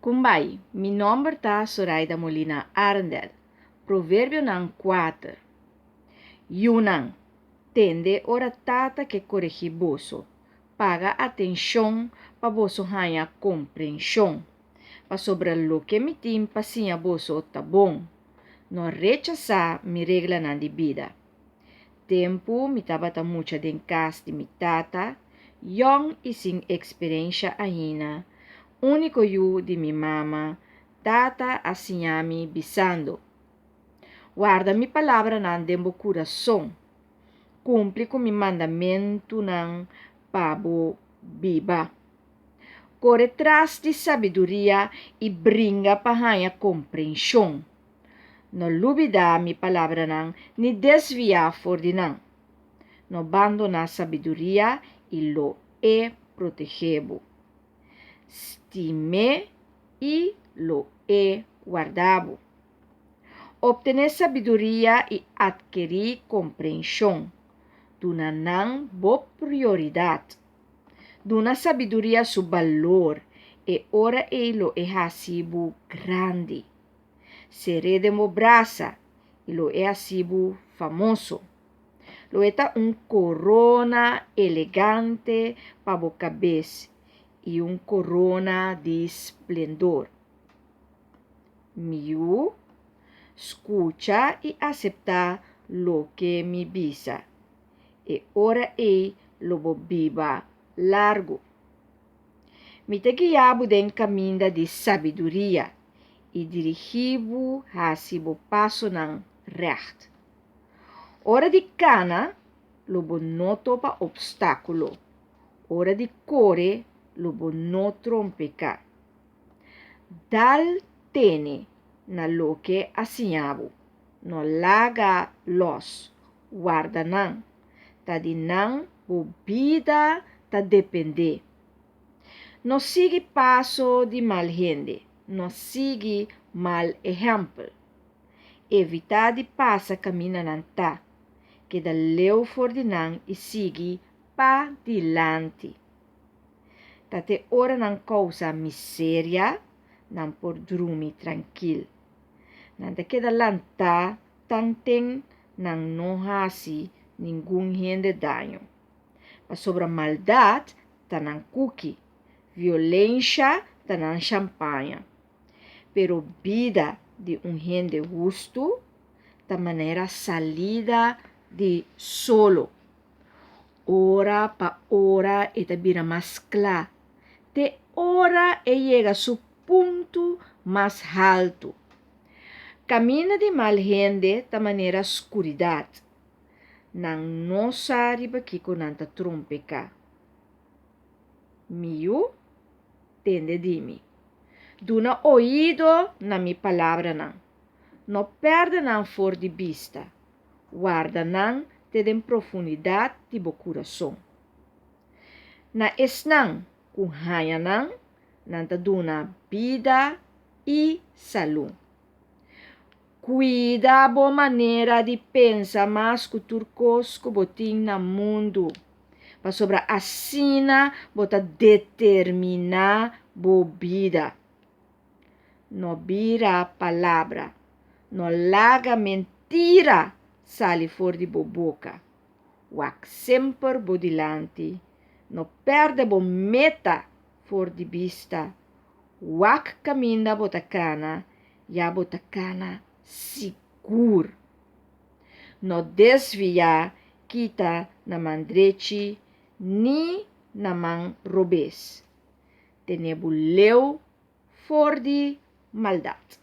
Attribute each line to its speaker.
Speaker 1: Kumbai, mi nome tá Zoraida Molina Arndel. Provérbio nan 4. Yunang, tende ora tata que corrigi boso. Paga atenção pa boso hanha compreensão. Pa sobre lo que mi tim pasinha boso tá bom. Não rechazar mi regla nan de vida. Tempo mi tabata mucha den cas de mi tata, young e sem experiência ainda. Único eu de mi mama, tata asinhami bisando. Guarda mi palavra nan dembo coração. Cumpre com mi mandamento nan pabo biba. Corre tras de sabedoria e bringa pahanha compreensão. No lubida mi palavra nan, ni desvia for de nan. No abandona sabedoria e lo e protegebo. Stime e lo e guardabo. Obtener sabedoria e adquirir compreensão. Duna nan bo prioridade. Duna sabedoria su valor e ora e lo e hasibu grande. Serede braça e lo é asibu famoso. Lo eta corona elegante para a cabeça e corona de esplendor. Miu, escucha e aceitar lo que me bisa. E ora e lo biba largo. Me te guiabo den caminho de sabedoria e dirigibo hasibo passo nan recht. Ora de cana, lo bonoto pa obstáculo. Ora de core, lo bonoto rompeca. Dal tene na lo que assinhabo. No laga los, guarda nan. Ta di nan bobida ta depende. No sigue passo de mal gente. No sigue mal exemplo. Evitar de passar caminho nan ta. Que da leu for de nan e sigue pa dilante. Tate ora nan causa miséria, nan por dormir tranquil. Nan te queda lanta, tanten nan não hasi nenhum gente dano. Mas sobre a maldade, tá nan cookie. Violência, tá nan champanhe. Pero vida de gente justo, da maneira salida de solo. Ora pa ora e te vira mais claro. Te ora e chega su ponto mais alto. Camina de mal gente da maneira escuridade. Nang no sariba kiko nanta trompeka. Miu, tende dimi. Duna oído na mi palavra nan. No perde nan for de vista. Guarda nan te den profundidade de bo coração. Na esnan, com haya nan, nanta duna vida e saúde. Cuida a boa maneira de pensar mais que turcosco botim na mundo. Para sobre a sina bota determinar boa vida. No vira a palavra. No laga mentira sale for de boca. Wak sempre bo dilante. No perde bo meta for de vista. Wak caminda botacana. Ya botacana seguro. No desvia kita na mandrete ni na man robes. Tenebuleu for de maldade.